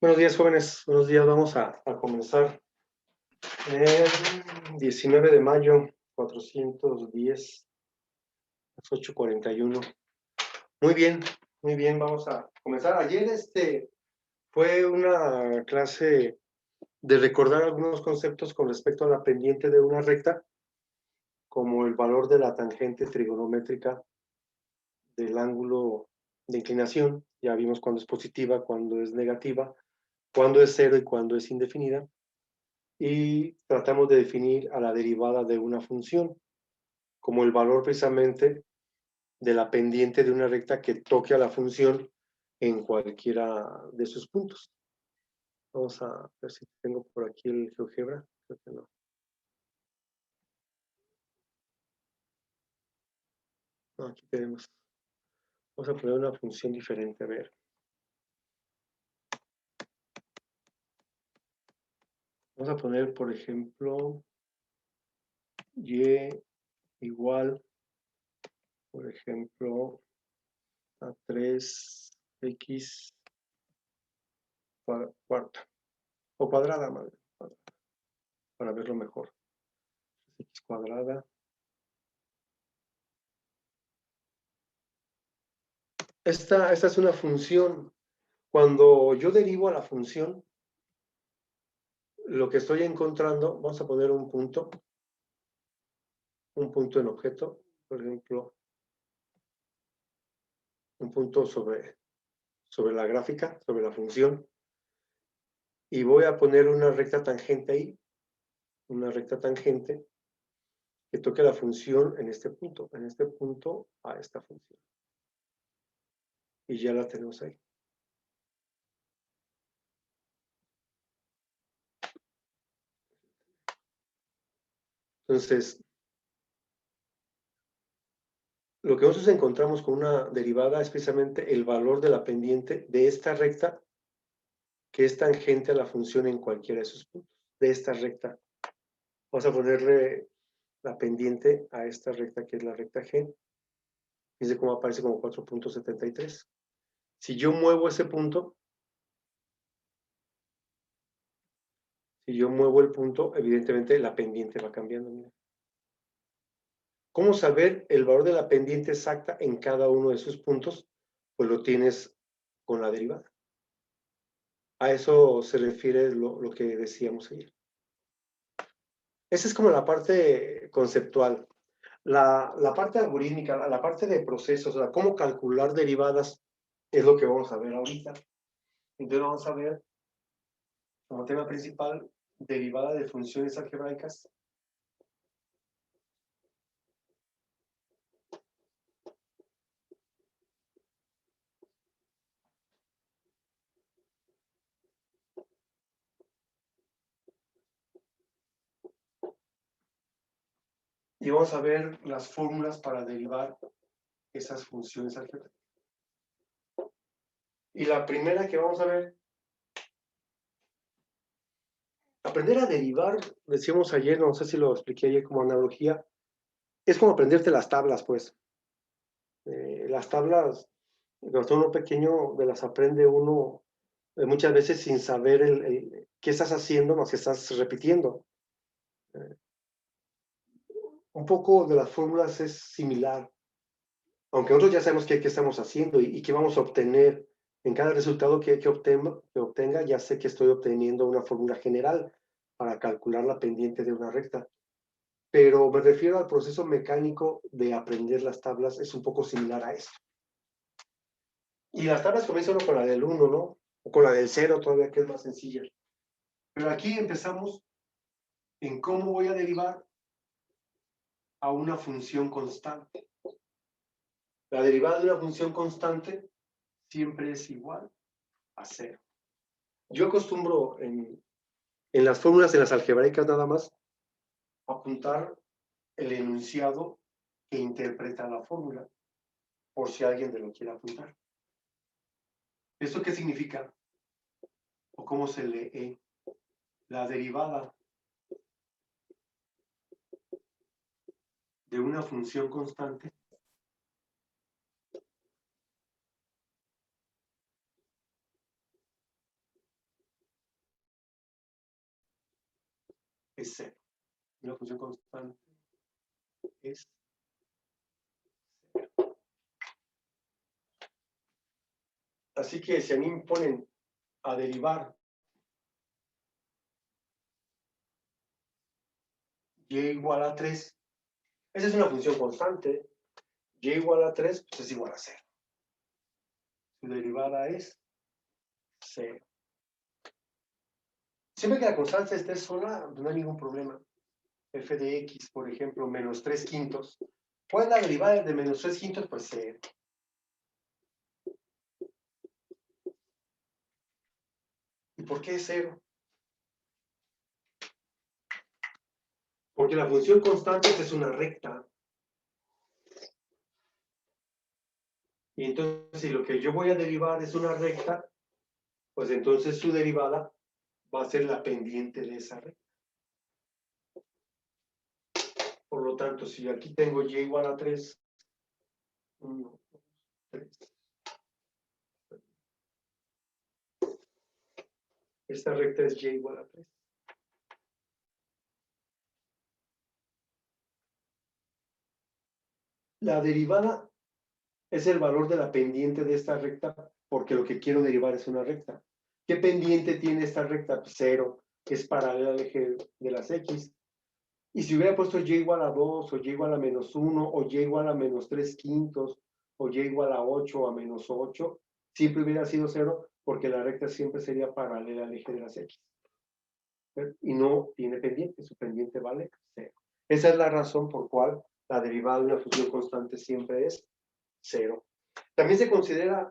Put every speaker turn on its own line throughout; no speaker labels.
Buenos días, jóvenes. Buenos días. Vamos a comenzar. 19 de mayo, 410, 8:41. Muy bien, muy bien. Vamos a comenzar. Ayer fue una clase de recordar algunos conceptos con respecto a la pendiente de una recta, como el valor de la tangente trigonométrica del ángulo de inclinación. Ya vimos cuándo es positiva, cuándo es negativa, cuándo es cero y cuándo es indefinida. Y tratamos de definir a la derivada de una función como el valor precisamente de la pendiente de una recta que toque a la función en cualquiera de sus puntos. Vamos a ver si tengo por aquí el GeoGebra. Creo que no. No, aquí tenemos. Vamos a poner una función diferente. A ver. Vamos a poner, por ejemplo, y igual, por ejemplo, a 3x cuarta. O cuadrada, madre, para verlo mejor. X cuadrada. Esta es una función. Cuando yo derivo a la función, lo que estoy encontrando, vamos a poner un punto en objeto, por ejemplo, un punto sobre la gráfica, sobre la función, y voy a poner una recta tangente ahí, una recta tangente que toque la función en este punto a esta función. Y ya la tenemos ahí. Entonces, lo que nosotros encontramos con una derivada es precisamente el valor de la pendiente de esta recta que es tangente a la función en cualquiera de sus puntos, de esta recta. Vamos a ponerle la pendiente a esta recta que es la recta G. Fíjense cómo aparece como 4.73. Si yo muevo ese punto, si yo muevo el punto, evidentemente la pendiente va cambiando. Mira. ¿Cómo saber el valor de la pendiente exacta en cada uno de sus puntos? Pues lo tienes con la derivada. A eso se refiere lo que decíamos ayer. Esa es como la parte conceptual. La parte algorítmica, la parte de procesos, o sea, cómo calcular derivadas, es lo que vamos a ver ahorita. Entonces vamos a ver, como tema principal, derivada de funciones algebraicas. Y vamos a ver las fórmulas para derivar esas funciones algebraicas. Y la primera que vamos a ver, aprender a derivar, decíamos ayer, no sé si lo expliqué ayer como analogía, es como aprenderte las tablas, pues. Las tablas, cuando uno pequeño, de las aprende uno muchas veces sin saber qué estás haciendo, más que estás repitiendo. Un poco de las fórmulas es similar, aunque nosotros ya sabemos qué estamos haciendo y qué vamos a obtener. En cada resultado que obtenga, ya sé que estoy obteniendo una fórmula general para calcular la pendiente de una recta. Pero me refiero al proceso mecánico de aprender las tablas, es un poco similar a eso. Y las tablas comienzan con la del 1, ¿no? O con la del 0 todavía, que es más sencilla. Pero aquí empezamos en cómo voy a derivar a una función constante. La derivada de una función constante siempre es igual a 0. Yo acostumbro en las fórmulas, en las algebraicas nada más, apuntar el enunciado que interpreta la fórmula, por si alguien me lo quiere apuntar. ¿Esto qué significa? ¿O cómo se lee? La derivada de una función constante es 0. Una función constante es 0. Así que si a mí me ponen a derivar y igual a 3, esa es una función constante. Y igual a 3, pues es igual a 0. Su derivada es 0. Siempre que la constante esté sola, no hay ningún problema. F de x, por ejemplo, menos 3 quintos. ¿Cuál es la derivada de menos 3 quintos? Pues 0. ¿Y por qué es 0? Porque la función constante es una recta. Y entonces, si lo que yo voy a derivar es una recta, pues entonces su derivada va a ser la pendiente de esa recta. Por lo tanto, si aquí tengo y igual a 3, 1, 2, 3. Esta recta es y igual a 3. La derivada es el valor de la pendiente de esta recta, porque lo que quiero derivar es una recta. ¿Qué pendiente tiene esta recta? Pues 0, que es paralela al eje de las x. Y si hubiera puesto y igual a 2, o y igual a menos 1, o y igual a menos 3 quintos, o y igual a 8 o a menos 8, siempre hubiera sido 0, porque la recta siempre sería paralela al eje de las x. Y no tiene pendiente, su pendiente vale 0. Esa es la razón por cual la derivada de una función constante siempre es 0. También se considera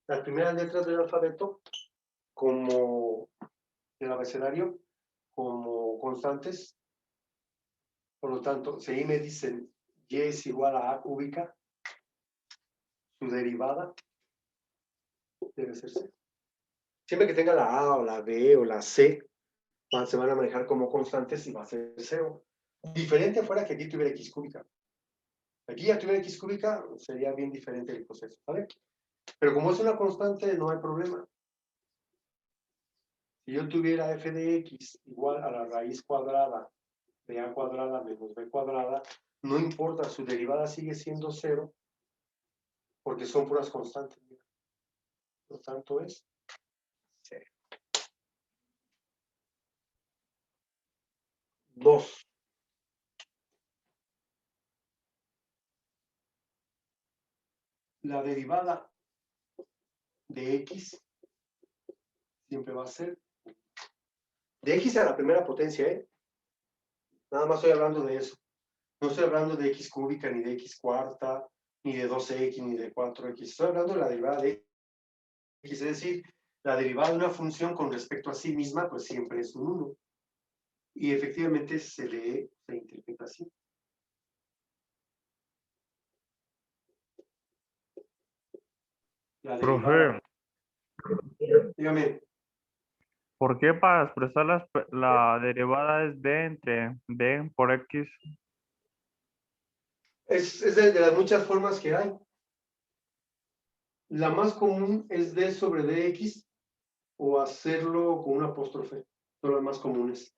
las primeras letras del alfabeto como del abecedario como constantes. Por lo tanto, si ahí me dicen y es igual a a cúbica, su derivada debe ser 0. Siempre que tenga la a o la b o la c, se van a manejar como constantes y va a ser 0. Diferente fuera que aquí tuviera x cúbica. Aquí ya tuviera x cúbica, sería bien diferente el proceso, ¿vale? Pero como es una constante, no hay problema. Si yo tuviera f de x igual a la raíz cuadrada de a cuadrada menos b cuadrada, no importa, su derivada sigue siendo 0, porque son puras constantes. Por lo tanto, es 0. 2. La derivada de x siempre va a ser de x a la primera potencia, ¿eh? Nada más estoy hablando de eso. No estoy hablando de x cúbica, ni de x cuarta, ni de 12x, ni de 4x. Estoy hablando de la derivada de x, es decir, la derivada de una función con respecto a sí misma, pues siempre es un 1. Y efectivamente se lee, se interpreta así. La derivada.
Profe,
Dígame.
¿por qué para expresar la derivada es b entre b por x?
Es de las muchas formas que hay. La más común es d sobre dx o hacerlo con un apóstrofe. Son las más comunes.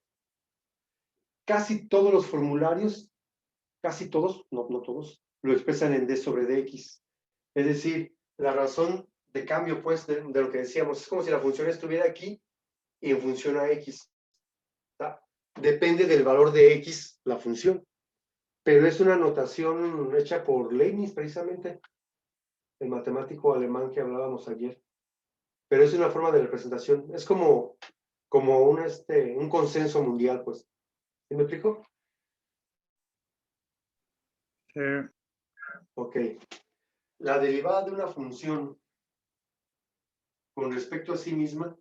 Casi todos los formularios, casi todos, no todos, lo expresan en d sobre dx. Es decir, la razón de cambio, pues, de lo que decíamos, es como si la función estuviera aquí y en función a x. ¿Tá? Depende del valor de x la función. Pero es una notación hecha por Leibniz, precisamente, el matemático alemán que hablábamos ayer. Pero es una forma de representación. Es como un consenso mundial, pues. ¿Sí me explico?
Sí.
Ok. La derivada de una función con respecto a sí misma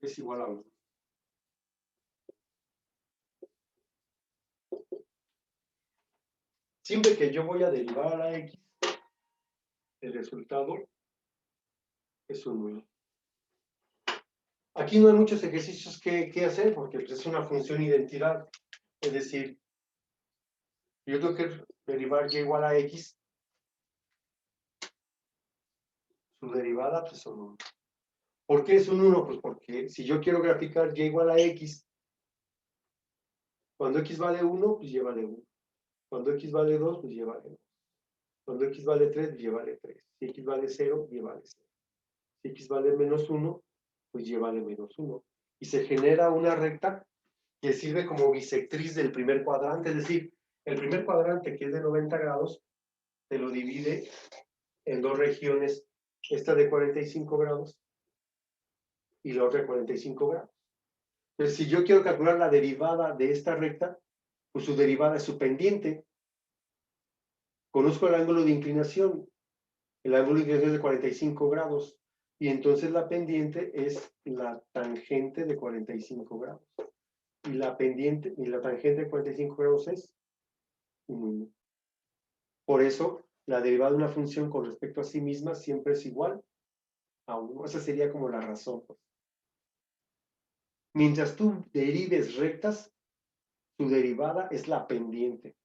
es igual a 1. Siempre que yo voy a derivar a la x, el resultado es un 1. Aquí no hay muchos ejercicios que hacer porque es una función identidad. Es decir, yo tengo que derivar y igual a x. Su derivada pues son 1. ¿Por qué es un 1? Pues porque si yo quiero graficar y igual a x, cuando x vale 1, pues y vale 1. Cuando x vale 2, pues y vale 2. Cuando x vale 3, pues y vale 3. Si x vale 0, y vale 0. Si x vale menos 1, pues y vale menos 1. Y se genera una recta que sirve como bisectriz del primer cuadrante, es decir, el primer cuadrante, que es de 90 grados, se lo divide en dos regiones, esta de 45 grados y la otra de 45 grados. Entonces, si yo quiero calcular la derivada de esta recta, pues su derivada es su pendiente. Conozco el ángulo de inclinación. El ángulo de inclinación es de 45 grados. Y entonces la pendiente es la tangente de 45 grados. Y la pendiente, y la tangente de 45 grados es 1. Por eso, la derivada de una función con respecto a sí misma siempre es igual a 1. Esa sería como la razón. Mientras tú derives rectas, su derivada es la pendiente.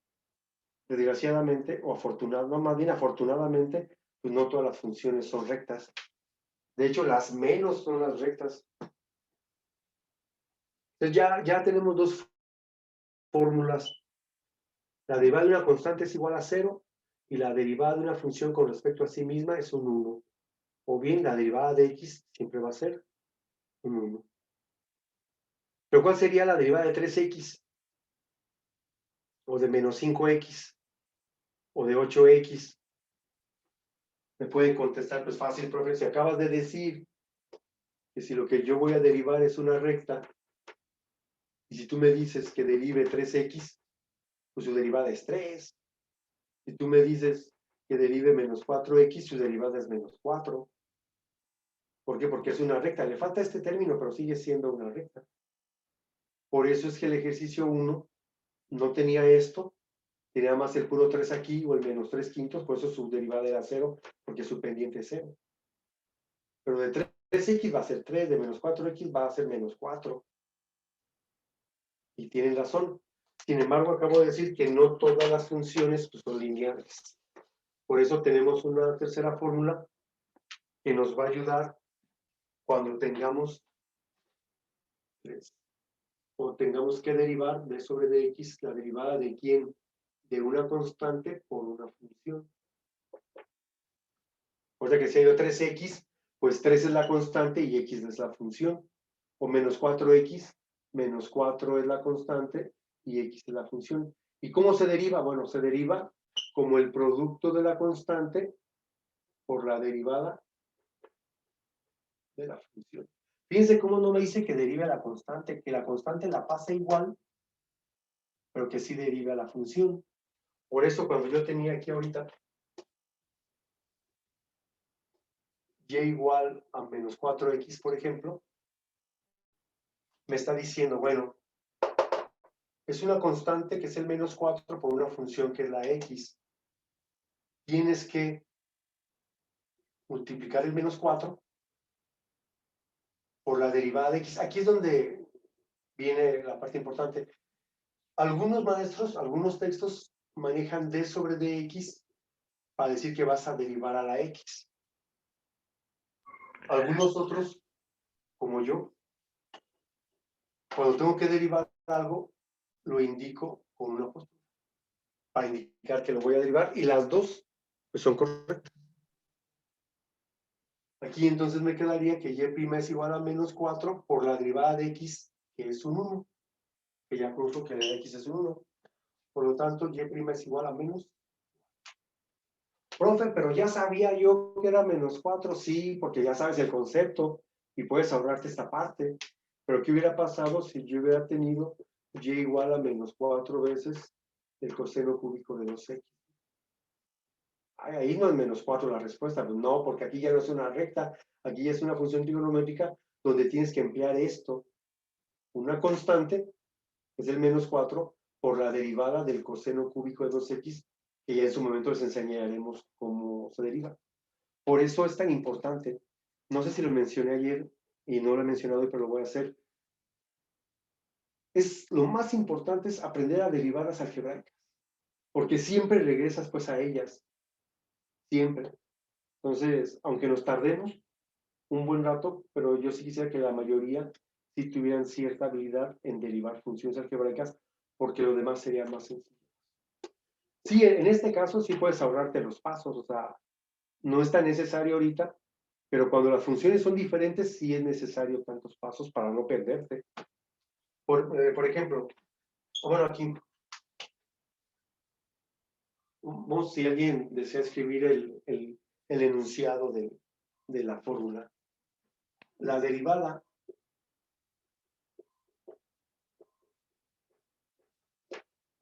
Desgraciadamente, o afortunadamente, no, más bien afortunadamente, pues no todas las funciones son rectas. De hecho, las menos son las rectas. Entonces ya tenemos dos fórmulas. La derivada de una constante es igual a 0 y la derivada de una función con respecto a sí misma es un 1. O bien la derivada de x siempre va a ser un 1. Pero ¿cuál sería la derivada de 3x? O de menos 5x? O de 8x? Me pueden contestar, pues fácil, profe, si acabas de decir que si lo que yo voy a derivar es una recta, y si tú me dices que derive 3x, pues su derivada es 3. Si tú me dices que derive menos 4x, su derivada es menos 4. ¿Por qué? Porque es una recta. Le falta este término, pero sigue siendo una recta. Por eso es que el ejercicio 1 no tenía esto, tenía más el puro 3 aquí o el menos 3 quintos, por eso su derivada era 0, porque su pendiente es 0. Pero de 3x va a ser 3, de menos 4x va a ser menos 4. Y tienen razón. Sin embargo, acabo de decir que no todas las funciones pues, son lineales. Por eso tenemos una tercera fórmula que nos va a ayudar cuando tengamos 3. O tengamos que derivar d sobre dx, la derivada de quién, de una constante por una función. O sea que si hay 3x, pues 3 es la constante y x es la función. O menos 4x, menos 4 es la constante y x es la función. ¿Y cómo se deriva? Bueno, se deriva como el producto de la constante por la derivada de la función. Fíjense cómo no me dice que derive a la constante, que la constante la pase igual, pero que sí derive a la función. Por eso cuando yo tenía aquí ahorita y igual a menos 4x, por ejemplo, me está diciendo, bueno, es una constante que es el menos 4 por una función que es la x. Tienes que multiplicar el menos 4 por la derivada de x. Aquí es donde viene la parte importante. Algunos maestros, algunos textos manejan d sobre dx para decir que vas a derivar a la x. Algunos otros, como yo, cuando tengo que derivar algo, lo indico con una postura para indicar que lo voy a derivar y las dos pues, son correctas. Aquí entonces me quedaría que y' es igual a menos 4 por la derivada de x, que es un 1, que ya conozco que la de x es un 1. Por lo tanto, y' es igual a menos. Profe, pero ya sabía yo que era menos 4, sí, porque ya sabes el concepto y puedes ahorrarte esta parte. Pero ¿qué hubiera pasado si yo hubiera tenido y igual a menos 4 veces el coseno cúbico de 2x? Ay, ahí no es menos 4 la respuesta, pues no, porque aquí ya no es una recta, aquí ya es una función trigonométrica donde tienes que emplear esto, una constante, que es el menos 4, por la derivada del coseno cúbico de 2x, que ya en su momento les enseñaremos cómo se deriva. Por eso es tan importante. No sé si lo mencioné ayer y no lo he mencionado hoy, pero lo voy a hacer. Lo más importante es aprender a derivadas algebraicas, porque siempre regresas pues a ellas, siempre. Entonces, aunque nos tardemos un buen rato, pero yo sí quisiera que la mayoría sí tuvieran cierta habilidad en derivar funciones algebraicas, porque lo demás sería más sencillo. Sí, en este caso sí puedes ahorrarte los pasos, o sea, no es tan necesario ahorita, pero cuando las funciones son diferentes, sí es necesario tantos pasos para no perderte. Por ejemplo, bueno, aquí, vamos, si alguien desea escribir el enunciado de la fórmula, la derivada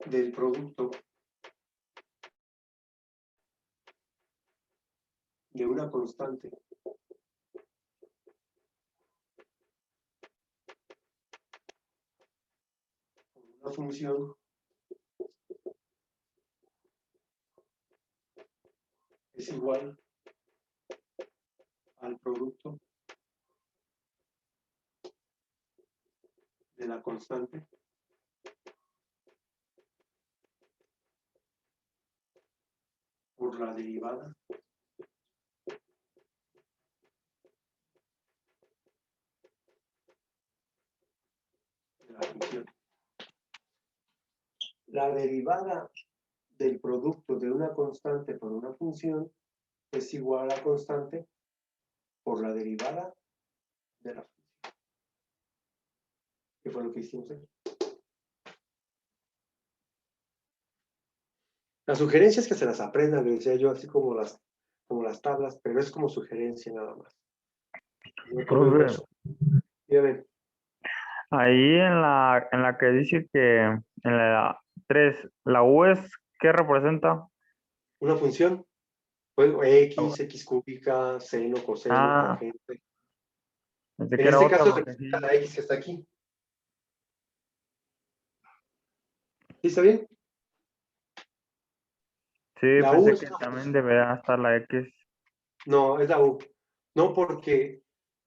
del producto de una constante una función es igual al producto de la constante por la derivada de la función. La derivada del producto de una constante por una función es igual a la constante por la derivada de la función. ¿Qué fue lo que hicimos aquí? La sugerencia es que se las aprendan, lo decía yo, así como las tablas, pero es como sugerencia nada más.
Profe,
Bien,
ahí en la que dice que en la 3 la U es, ¿qué representa?
una función, pues x cúbica, seno, coseno,
Ah,
tangente.
pensé
En
que era
este
otra
caso
porque
representa
sí,
la x que está aquí. ¿Sí está bien?
sí,
La U
pensé
es
que
una
también
función.
debería estar la X.
No, es la U. No, porque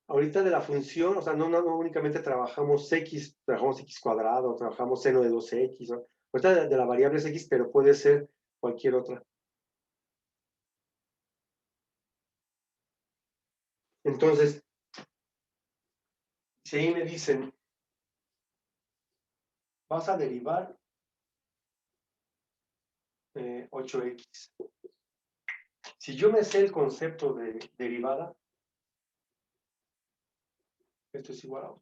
ahorita de la función, o sea, no únicamente trabajamos x, trabajamos x cuadrado, trabajamos seno de 2x, ¿no? Ahorita de la variable es x, pero puede ser cualquier otra. Entonces, si ahí me dicen, vas a derivar 8x. Si yo me sé el concepto de derivada, esto es igual a 8.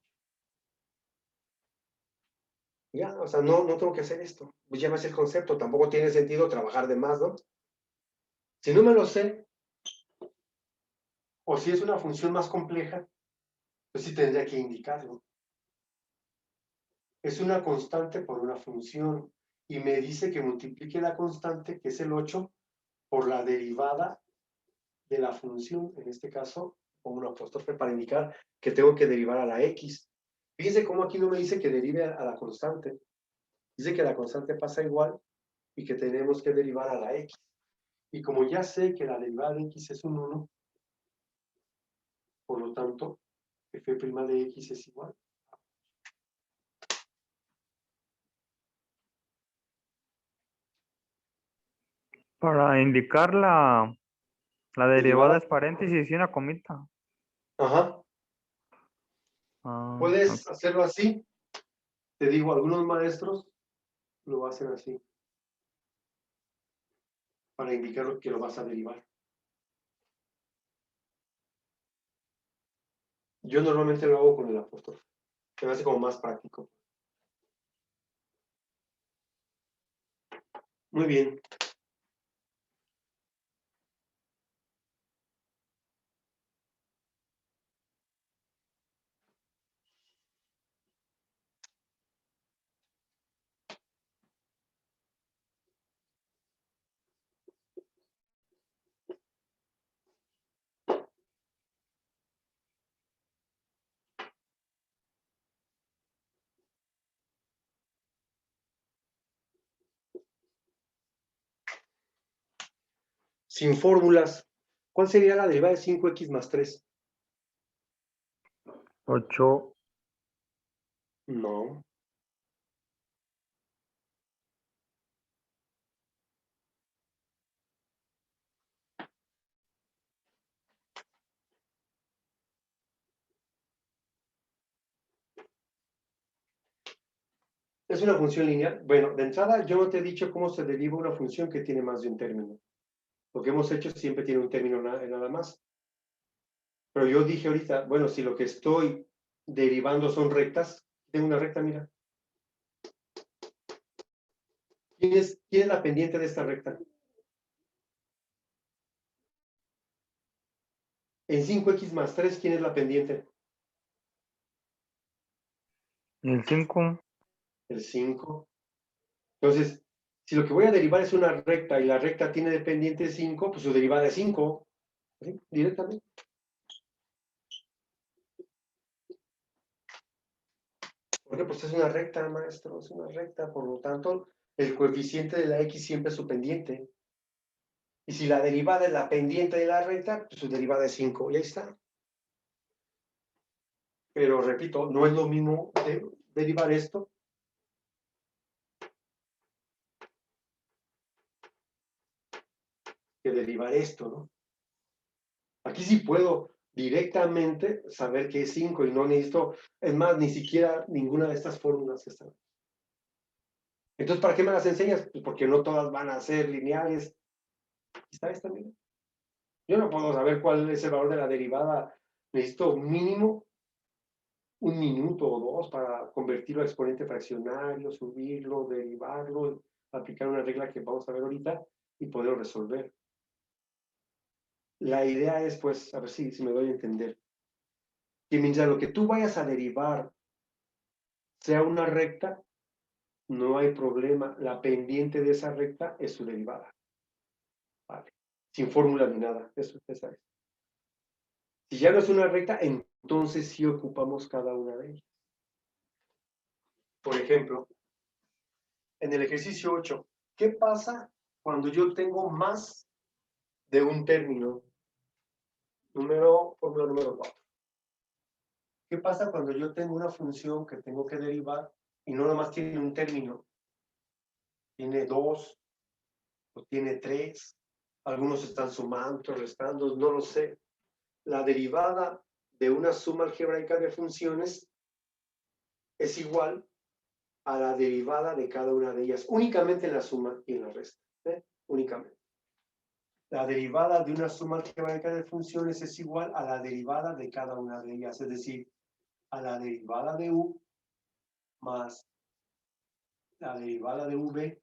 Ya, o sea, no tengo que hacer esto. Pues ya me sé el concepto, tampoco tiene sentido trabajar de más, ¿no? Si no me lo sé, o si es una función más compleja, pues sí tendría que indicarlo. Es una constante por una función y me dice que multiplique la constante, que es el 8, por la derivada de la función, en este caso, pongo un apóstrofe para indicar que tengo que derivar a la x. Fíjense cómo aquí no me dice que derive a la constante. Dice que la constante pasa igual y que tenemos que derivar a la x. Y como ya sé que la derivada de x es un 1, por lo tanto, f' de x es igual.
Para indicar la derivada
Derivada.
es paréntesis y una comita.
Ajá.
Ah,
Puedes
ok.
hacerlo así. Te digo, algunos maestros lo hacen así, para indicar que lo vas a derivar. Yo normalmente lo hago con el apóstrofe. Se me hace como más práctico. Muy bien. Sin fórmulas, ¿cuál sería la derivada de 5x más 3?
8,
No. Es una función lineal. Bueno, de entrada yo no te he dicho cómo se deriva una función que tiene más de un término. Lo que hemos hecho siempre tiene un término nada más. Pero yo dije ahorita, bueno, si lo que estoy derivando son rectas, tengo una recta, mira. ¿Quién es la pendiente de esta recta? En 5x más 3, ¿quién es la pendiente?
El 5.
El 5. Entonces, si lo que voy a derivar es una recta y la recta tiene de pendiente 5, pues su derivada es 5, ¿sí? Directamente. Porque pues es una recta, maestro, es una recta, por lo tanto, el coeficiente de la x siempre es su pendiente. Y si la derivada es la pendiente de la recta, pues su derivada es 5, y ahí está. Pero repito, no es lo mismo derivar esto que derivar esto, ¿no? Aquí sí puedo directamente saber que es 5 y no necesito, es más, ni siquiera ninguna de estas fórmulas que están. Entonces, ¿para qué me las enseñas? Pues porque no todas van a ser lineales. ¿Está esta, mira? Yo no puedo saber cuál es el valor de la derivada. Necesito mínimo un minuto o dos para convertirlo a exponente fraccionario, subirlo, derivarlo, aplicar una regla que vamos a ver ahorita y poderlo resolver. La idea es, pues, a ver si me doy a entender, que mientras lo que tú vayas a derivar sea una recta, no hay problema. La pendiente de esa recta es su derivada. Vale. Sin fórmula ni nada. Eso es. Si ya no es una recta, entonces sí ocupamos cada una de ellas. Por ejemplo, en el ejercicio 8, ¿qué pasa cuando yo tengo más de un término? Fórmula número 4. ¿Qué pasa cuando yo tengo una función que tengo que derivar y no nomás tiene un término? Tiene 2 o tiene 3. Algunos están sumando, otros restando, no lo sé. La derivada de una suma algebraica de funciones es igual a la derivada de cada una de ellas, únicamente en la suma y en la resta. Únicamente. La derivada de una suma algebraica de funciones es igual a la derivada de cada una de ellas, es decir, a la derivada de u más la derivada de v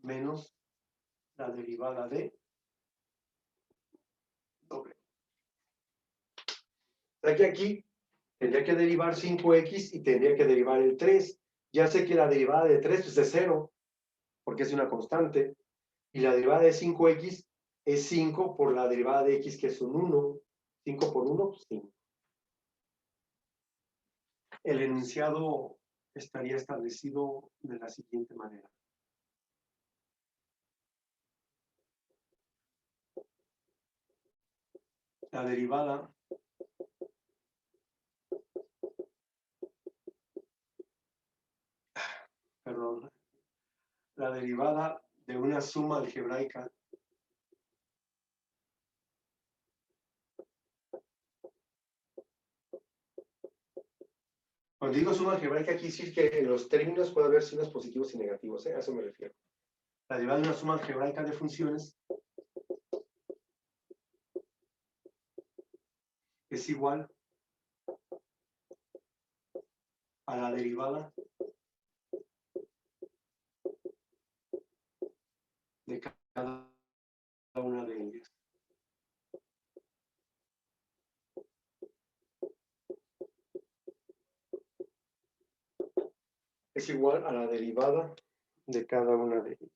menos la derivada de w. O sea que aquí tendría que derivar 5x y tendría que derivar el 3. Ya sé que la derivada de 3 pues, es 0, porque es una constante. Y la derivada de 5x es 5 por la derivada de x, que es un 1. 5 por 1, 5. El enunciado estaría establecido de la siguiente manera. La derivada la derivada de una suma algebraica cuando digo suma algebraica, quiere decir que en los términos puede haber signos positivos y negativos, a eso me refiero. La derivada de una suma algebraica de funciones es igual a la derivada de cada una de ellas. Es igual a la derivada de cada una de ellas.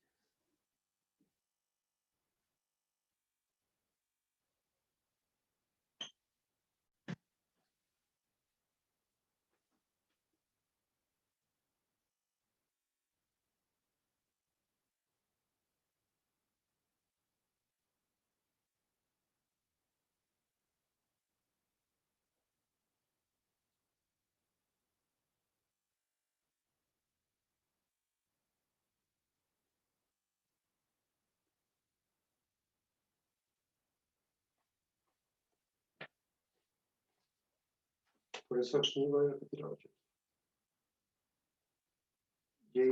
Por eso aquí voy a repetir la 8.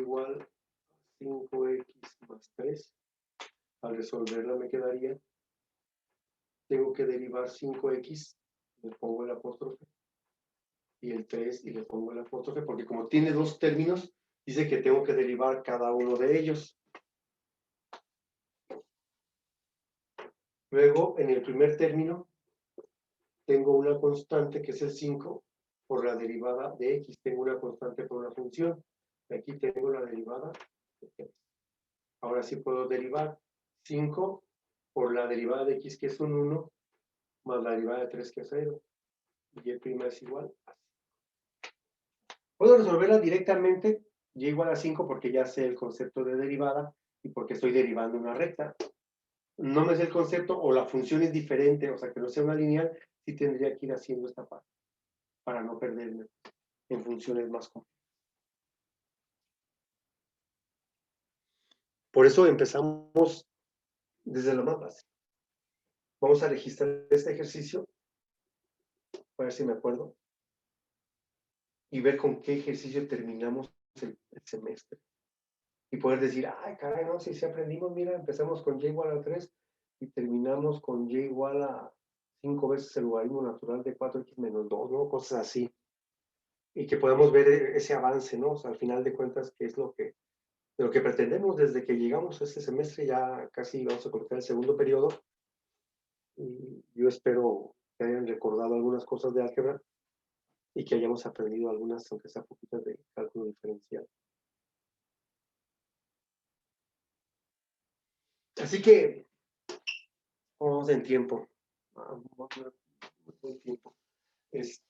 igual a 5x más 3. Al resolverla me quedaría, tengo que derivar 5x, le pongo el apóstrofe, y el 3 y le pongo el apóstrofe, porque como tiene dos términos, dice que tengo que derivar cada uno de ellos. Luego, en el primer término, tengo una constante que es el 5 por la derivada de x. Tengo una constante por una función. Aquí tengo la derivada de x. Ahora sí puedo derivar 5 por la derivada de x, que es un 1, más la derivada de 3, que es 0. Y y' es igual a 5. Puedo resolverla directamente, y igual a 5, porque ya sé el concepto de derivada y porque estoy derivando una recta. No me sé el concepto o la función es diferente, o sea, que no sea una lineal, sí tendría que ir haciendo esta parte para no perderme en funciones más complejas. Por eso empezamos desde lo más básico. Vamos a registrar este ejercicio, a ver si me acuerdo, y ver con qué ejercicio terminamos el semestre. Y poder decir, ay, caray, no, si aprendimos, mira, empezamos con y igual a 3 y terminamos con y igual a 5 veces el logaritmo natural de 4x menos 2, ¿no? Cosas así. Y que podamos ver ese avance, ¿no? O sea, al final de cuentas, qué es lo que pretendemos desde que llegamos a este semestre, ya casi vamos a completar el segundo periodo. Y yo espero que hayan recordado algunas cosas de álgebra y que hayamos aprendido algunas, aunque sea poquitas, de cálculo diferencial. Así que, vamos en tiempo. Vamos en tiempo. Si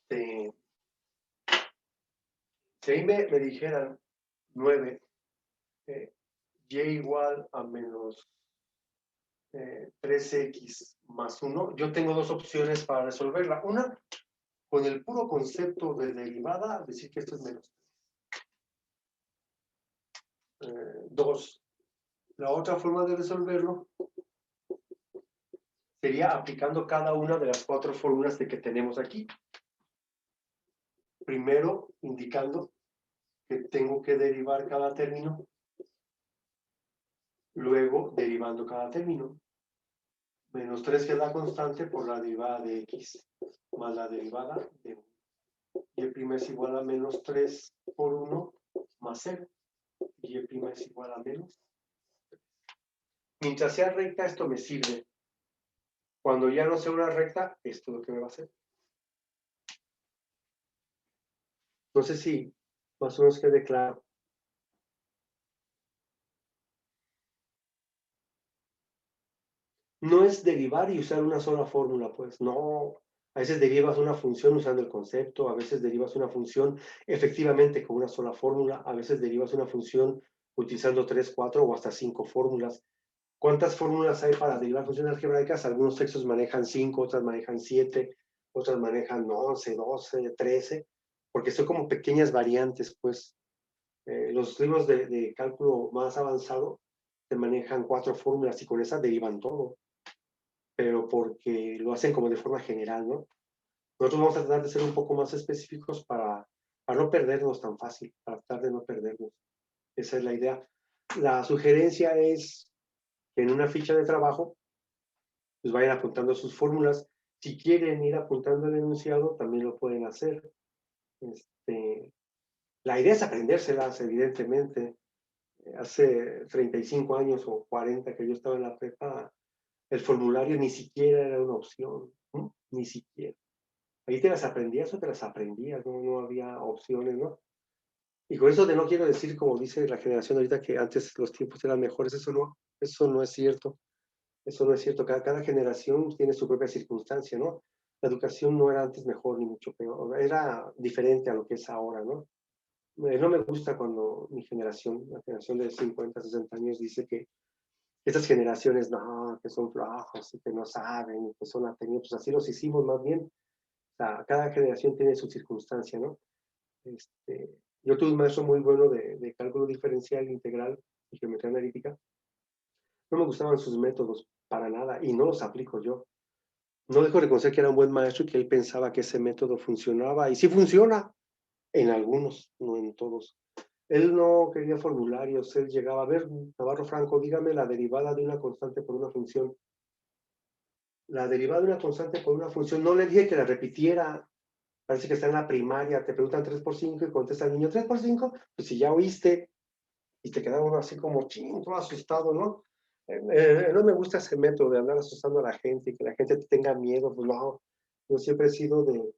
ahí me dijeran 9, y igual a menos 3x más 1, yo tengo dos opciones para resolverla. Una, con el puro concepto de derivada, decir que esto es menos 3. 2, la otra forma de resolverlo sería aplicando cada una de las 4 fórmulas de que tenemos aquí. Primero, indicando que tengo que derivar cada término, luego derivando cada término. Menos 3, que es la constante, por la derivada de x, más la derivada de 1. Y' es igual a menos 3 por 1 más 0. Y' es igual a menos 3. Mientras sea recta, esto me sirve. Cuando ya no sea una recta, esto es lo que me va a hacer. No sé si más o menos quede claro. No es derivar y usar una sola fórmula, pues no. A veces derivas una función usando el concepto, a veces derivas una función efectivamente con una sola fórmula, a veces derivas una función utilizando 3, 4 o hasta 5 fórmulas. ¿Cuántas fórmulas hay para derivar funciones algebraicas? Algunos textos manejan 5, otras manejan 7, otras manejan 11, 12, 13, porque son como pequeñas variantes, pues. Los libros de cálculo más avanzado te manejan 4 fórmulas y con esas derivan todo, pero porque lo hacen como de forma general, ¿no? Nosotros vamos a tratar de ser un poco más específicos para no perdernos tan fácil, para tratar de no perdernos. Esa es la idea. La sugerencia es que en una ficha de trabajo pues vayan apuntando sus fórmulas. Si quieren ir apuntando el enunciado, también lo pueden hacer. La idea es aprendérselas, evidentemente. Hace 35 años o 40 que yo estaba en la prepa, el formulario ni siquiera era una opción, ¿no? Ni siquiera. Ahí te las aprendías o te las aprendías, no había opciones, ¿no? Y con eso de no quiero decir, como dice la generación ahorita, que antes los tiempos eran mejores, eso no es cierto. Eso no es cierto. Cada generación tiene su propia circunstancia, ¿no? La educación no era antes mejor ni mucho peor, era diferente a lo que es ahora, ¿no? No me gusta cuando mi generación, la generación de 50, 60 años, dice que estas generaciones, no, que son flojos y que no saben, que son atenidos, pues así los hicimos más bien. O sea, cada generación tiene su circunstancia, ¿no? Yo tuve un maestro muy bueno de cálculo diferencial integral y geometría analítica. No me gustaban sus métodos para nada y no los aplico yo. No dejo de reconocer que era un buen maestro y que él pensaba que ese método funcionaba. Y sí funciona en algunos, no en todos. Él no quería formularios, él llegaba a ver, Navarro Franco, dígame la derivada de una constante por una función. La derivada de una constante por una función, no le dije que la repitiera, parece que está en la primaria, te preguntan 3 por 5 y contesta el niño 3 por 5, pues si ya oíste, y te queda uno así como ching, todo asustado, ¿no? No me gusta ese método de andar asustando a la gente y que la gente te tenga miedo, pues no, yo siempre he sido de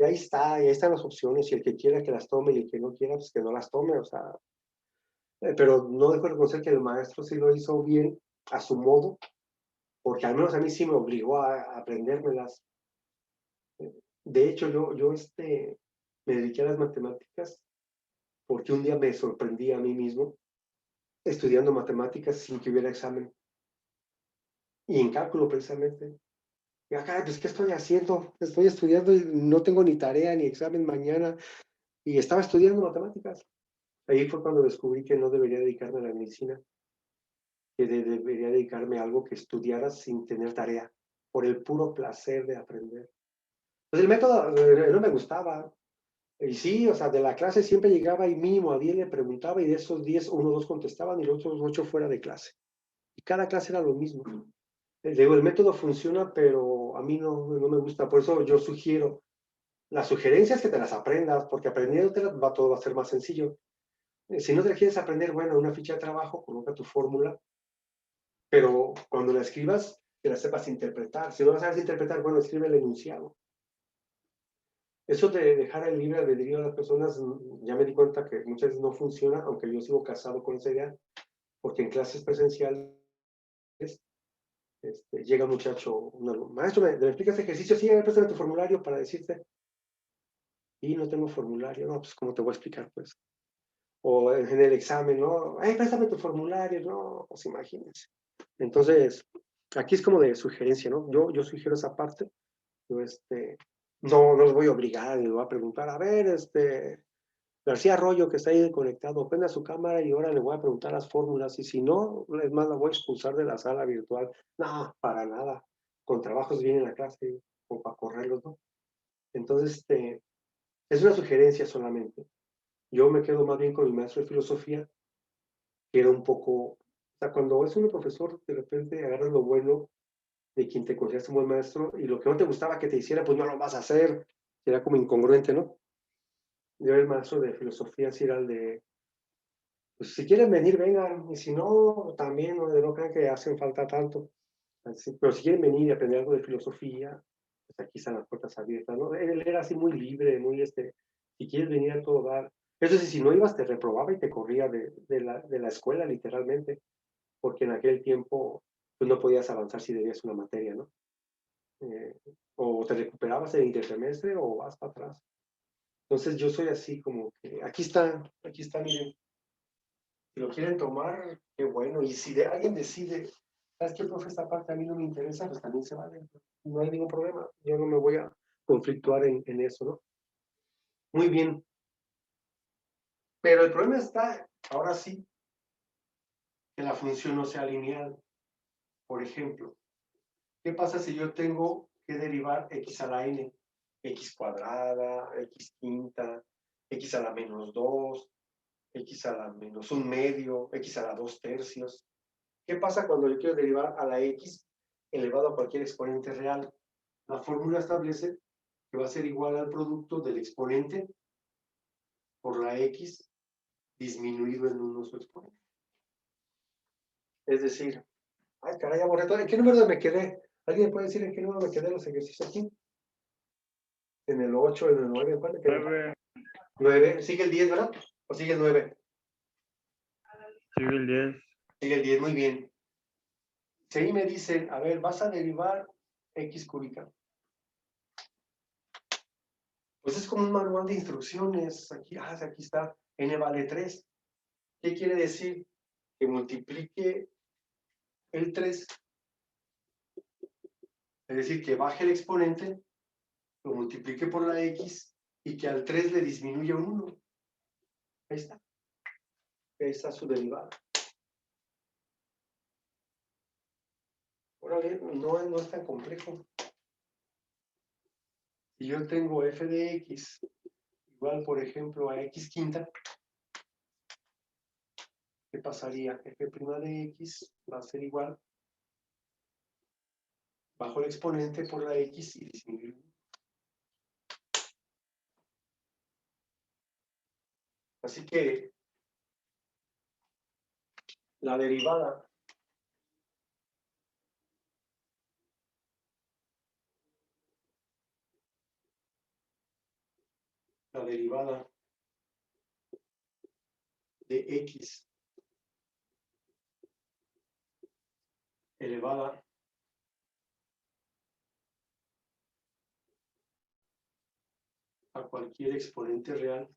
ahí está, y ahí están las opciones, y el que quiera que las tome y el que no quiera, pues que no las tome, o sea, pero no dejo de reconocer que el maestro sí lo hizo bien a su modo, porque al menos a mí sí me obligó a aprendérmelas. De hecho, yo me dediqué a las matemáticas porque un día me sorprendí a mí mismo estudiando matemáticas sin que hubiera examen. Y en cálculo precisamente. Y acá, pues, ¿qué estoy haciendo? Estoy estudiando y no tengo ni tarea ni examen mañana. Y estaba estudiando matemáticas. Ahí fue cuando descubrí que no debería dedicarme a la medicina, que debería dedicarme a algo que estudiara sin tener tarea, por el puro placer de aprender. Pues el método no me gustaba. Y sí, o sea, de la clase siempre llegaba y mínimo a 10 le preguntaba y de esos 10, 1 o 2 contestaban y los otros 8 fuera de clase. Y cada clase era lo mismo. Digo, el método funciona, pero a mí no me gusta. Por eso yo sugiero, las sugerencias que te las aprendas, porque aprendiéndotelas todo va a ser más sencillo. Si no te la quieres aprender, bueno, una ficha de trabajo, coloca tu fórmula, pero cuando la escribas, que la sepas interpretar. Si no la sabes interpretar, bueno, escribe el enunciado. Eso de dejar el libre albedrío a las personas, ya me di cuenta que muchas veces no funciona, aunque yo sigo casado con esa idea, porque en clases presenciales llega un muchacho, maestro, ¿me explicas este ejercicio? Sí, a ver, préstame tu formulario para decirte. Y no tengo formulario, no, pues ¿cómo te voy a explicar, pues? O en el examen, ¿no? Ay, préstame tu formulario, no, pues imagínense. Entonces, aquí es como de sugerencia, ¿no? Yo sugiero esa parte. Yo, no los voy a obligar, ni les voy a preguntar, a ver, García Arroyo, que está ahí conectado, prenda su cámara y ahora le voy a preguntar las fórmulas. Y si no, es más, la voy a expulsar de la sala virtual. No, para nada. Con trabajos vienen a clase, o para correrlos, ¿no? Entonces, es una sugerencia solamente. Yo me quedo más bien con mi maestro de filosofía, que era un poco, o sea, cuando es un profesor, de repente agarras lo bueno de quien te consideras un buen maestro y lo que no te gustaba que te hiciera, pues no lo vas a hacer. Era como incongruente, ¿no? Yo el maestro de filosofía sí era el de, pues si quieren venir, vengan, y si no, también no crean que hacen falta tanto. Así, pero si quieren venir y aprender algo de filosofía, pues aquí están las puertas abiertas, ¿no? Él era así muy libre, muy si quieres venir a todo dar. Eso sí, si no ibas, te reprobaba y te corría de la escuela, literalmente, porque en aquel tiempo pues no podías avanzar si debías una materia, ¿no? Eh, o te recuperabas en intersemestre o vas para atrás. Entonces yo soy así como que, aquí está, miren, si lo quieren tomar, qué bueno. Y si alguien decide, ¿sabes qué, profe? Esta parte a mí no me interesa, pues también se vale. No hay ningún problema. Yo no me voy a conflictuar en eso, ¿no? Muy bien. Pero el problema está, ahora sí, que la función no sea lineal. Por ejemplo, ¿qué pasa si yo tengo que derivar x a la n? X cuadrada, x quinta, x a la menos 2, x a la menos 1/2, x a la 2/3. ¿Qué pasa cuando yo quiero derivar a la x elevado a cualquier exponente real? La fórmula establece que va a ser igual al producto del exponente por la x disminuido en uno su exponente. Es decir, ay, caray, ya borré todo. ¿En qué número me quedé? ¿Alguien puede decir en qué número me quedé los ejercicios aquí? En el 8, en el 9, ¿cuál me quedé?
9,
9. ¿Sigue el 10, verdad? ¿O sigue el 9?
sigue el 10.
Sigue el 10, muy bien. Si ahí me dicen, a ver, vas a derivar x cúbica. Pues es como un manual de instrucciones. Aquí está, n vale 3. ¿Qué quiere decir? Que multiplique el 3, es decir, que baje el exponente, lo multiplique por la x y que al 3 le disminuya un 1. Ahí está. Ahí está su derivada. Ahora bien, no es tan complejo. Si yo tengo f de x igual, por ejemplo, a x quinta, ¿qué pasaría? F' de X va a ser igual bajo el exponente por la X y disminuir. Así que la derivada de X elevada a cualquier exponente real,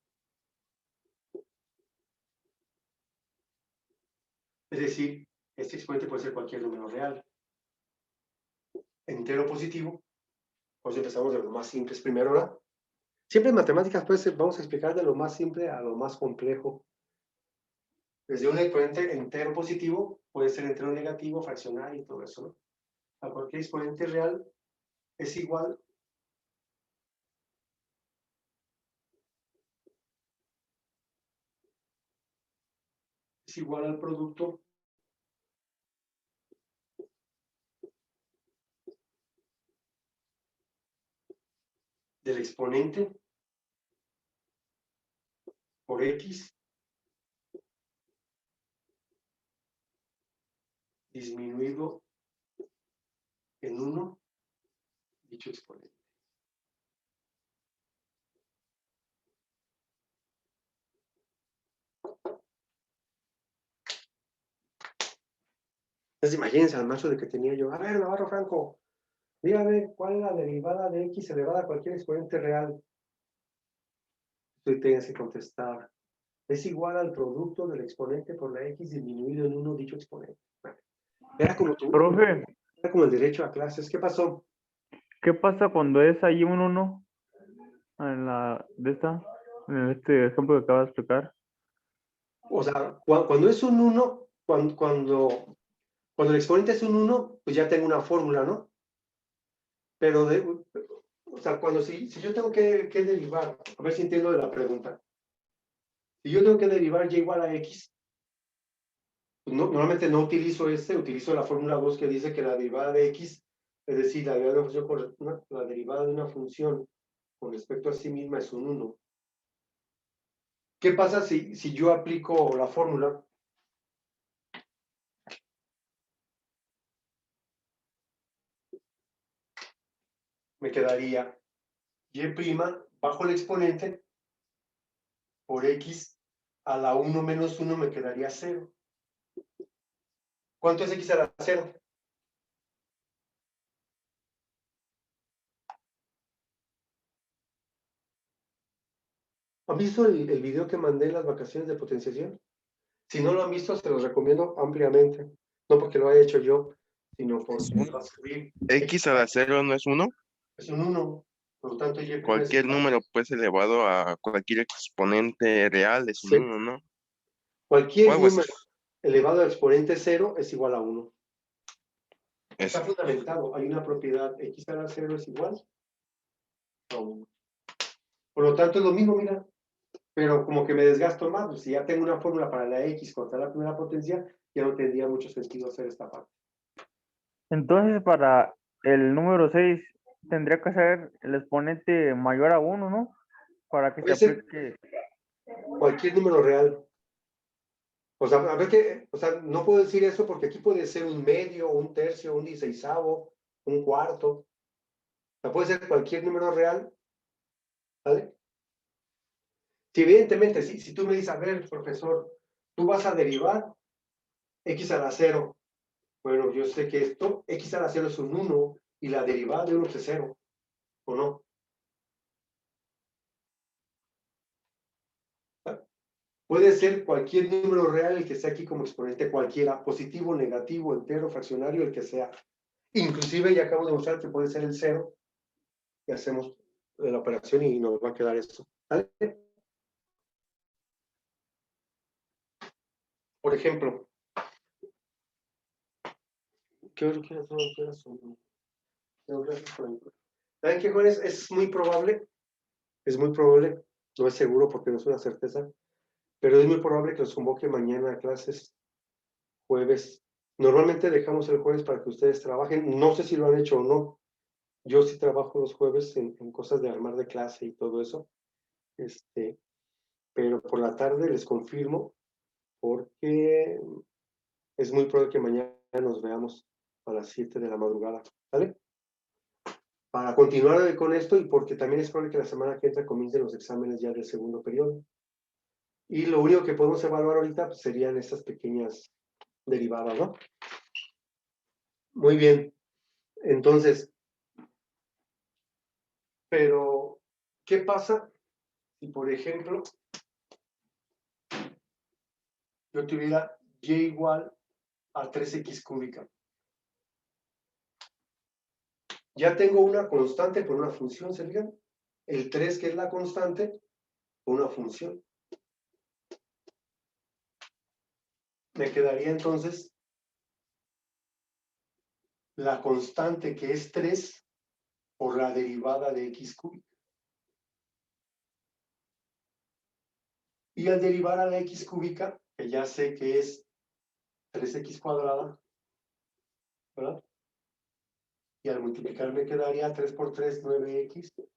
es decir, este exponente puede ser cualquier número real, entero positivo, pues empezamos de lo más simples primero, ¿verdad? Siempre en matemáticas pues, vamos a explicar de lo más simple a lo más complejo. Desde un exponente entero positivo, puede ser entero negativo, fraccionario y todo eso, ¿no? A cualquier exponente real es igual al producto del exponente por X disminuido en 1, dicho exponente. Entonces imagínense al macho de que tenía yo, a ver, Navarro Franco, dígame cuál es la derivada de X elevada a cualquier exponente real. Tú tienes que contestar, es igual al producto del exponente por la X disminuido en 1, dicho exponente. Era como tú,
Profe,
era como el derecho a clases. ¿Qué pasó?
¿qué pasa cuando es ahí un 1 en este ejemplo que acaba de explicar?
O sea, cuando es un 1, cuando el exponente es un 1, pues ya tengo una fórmula, ¿no? Pero, o sea, si yo tengo que derivar, a ver si entiendo de la pregunta. Si yo tengo que derivar y igual a X, pues normalmente no utilizo utilizo la fórmula 2 que dice que la derivada de X, es decir, la derivada de una función con respecto a sí misma es un 1. ¿Qué pasa si yo aplico la fórmula? Me quedaría y' bajo el exponente por X a la 1 menos 1 me quedaría 0. ¿Cuánto es X a la 0? ¿Han visto el video que mandé en las vacaciones de potenciación? Si no lo han visto, se los recomiendo ampliamente. No porque lo haya hecho yo, sino porque va a subir.
X a la 0 no es 1.
Es un 1. Por lo tanto, y' es
Cualquier
igual.
número pues elevado a cualquier exponente real es un
Sí.
1, ¿no? O
Cualquier
algo así.
número elevado al exponente 0 es igual a 1. Está
Eso.
fundamentado. Hay una propiedad X a la 0 es igual a 1. Por lo tanto, es lo mismo, mira. Pero como que me desgasto más. Pues, si ya tengo una fórmula para la X contra la primera potencia, ya no tendría mucho sentido hacer esta parte.
Entonces, para el número 6 tendría que ser el exponente mayor a 1, ¿no? Para que se
Puede ser
aplique.
cualquier número real. O sea, a ver qué, o sea, no puedo decir eso porque aquí puede ser un medio, un tercio, un dieciseisavo, un cuarto. O sea, puede ser cualquier número real, ¿vale? Si evidentemente, si tú me dices, a ver, profesor, tú vas a derivar X a la 0. Bueno, yo sé que esto, X a la 0 es un 1 y la derivada de 1 es 0, ¿o no? Puede ser cualquier número real el que esté aquí como exponente cualquiera, positivo, negativo, entero, fraccionario, el que sea. Inclusive ya acabo de mostrar que puede ser el 0 y hacemos la operación y nos va a quedar esto. ¿Vale? Por ejemplo, ¿saben qué, jóvenes? Es muy probable, no es seguro porque no es una certeza, pero es muy probable que los convoque mañana a clases, jueves. Normalmente dejamos el jueves para que ustedes trabajen. No sé si lo han hecho o no. Yo sí trabajo los jueves en cosas de armar de clase y todo eso. Pero por la tarde les confirmo, porque es muy probable que mañana nos veamos a las 7 de la madrugada. ¿Vale? Para continuar con esto y porque también es probable que la semana que entra comiencen los exámenes ya del segundo periodo. Y lo único que podemos evaluar ahorita pues, serían estas pequeñas derivadas, ¿no? Muy bien. Entonces, pero, ¿qué pasa si, por ejemplo, yo tuviera y igual a 3x cúbica? Ya tengo una constante por una función, ¿se fijan? El 3, que es la constante, por una función. Me quedaría entonces la constante, que es 3, por la derivada de x cúbica. Y al derivar a la x cúbica, que ya sé que es 3x cuadrada, ¿verdad? Y al multiplicar me quedaría 3 por 3, 9x.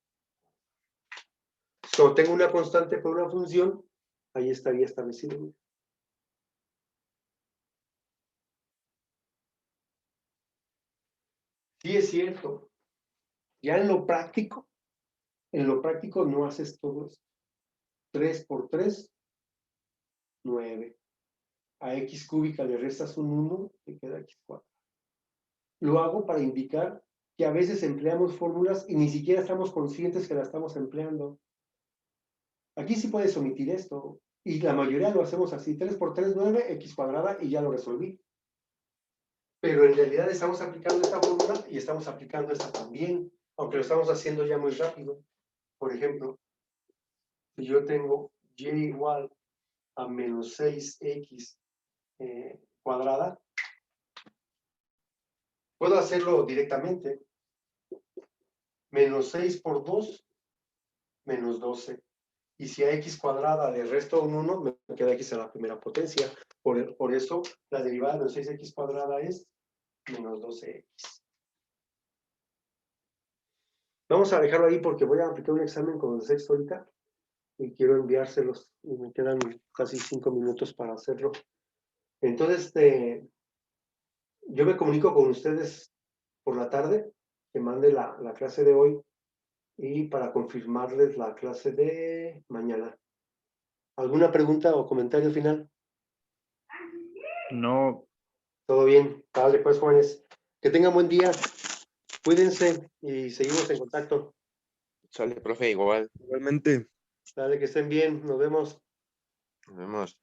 So, tengo una constante por una función, ahí estaría establecido. Sí es cierto. Ya en lo práctico no haces todo esto. 3 por 3, 9. A x cúbica le restas un 1, te queda x cuadrado. Lo hago para indicar que a veces empleamos fórmulas y ni siquiera estamos conscientes que la estamos empleando. Aquí sí puedes omitir esto. Y la mayoría lo hacemos así. 3 por 3, 9, x cuadrada, y ya lo resolví. Pero en realidad estamos aplicando esta fórmula y estamos aplicando esta también, aunque lo estamos haciendo ya muy rápido. Por ejemplo, si yo tengo y igual a menos 6x cuadrada, puedo hacerlo directamente. Menos 6 por 2, menos 12. Y si a x cuadrada le resto un 1, me queda x a la primera potencia. Por eso la derivada de menos 6x cuadrada es menos 12x. Vamos a dejarlo ahí porque voy a aplicar un examen con el sexto ahorita y quiero enviárselos y me quedan casi 5 minutos para hacerlo. Entonces, yo me comunico con ustedes por la tarde, que mande la clase de hoy y para confirmarles la clase de mañana. ¿Alguna pregunta o comentario final?
No,
Todo bien. Vale, pues, jóvenes. Que tengan buen día. Cuídense y seguimos en contacto.
Sale, profe, igual.
Igualmente.
Dale, que estén bien. Nos vemos.
Nos vemos.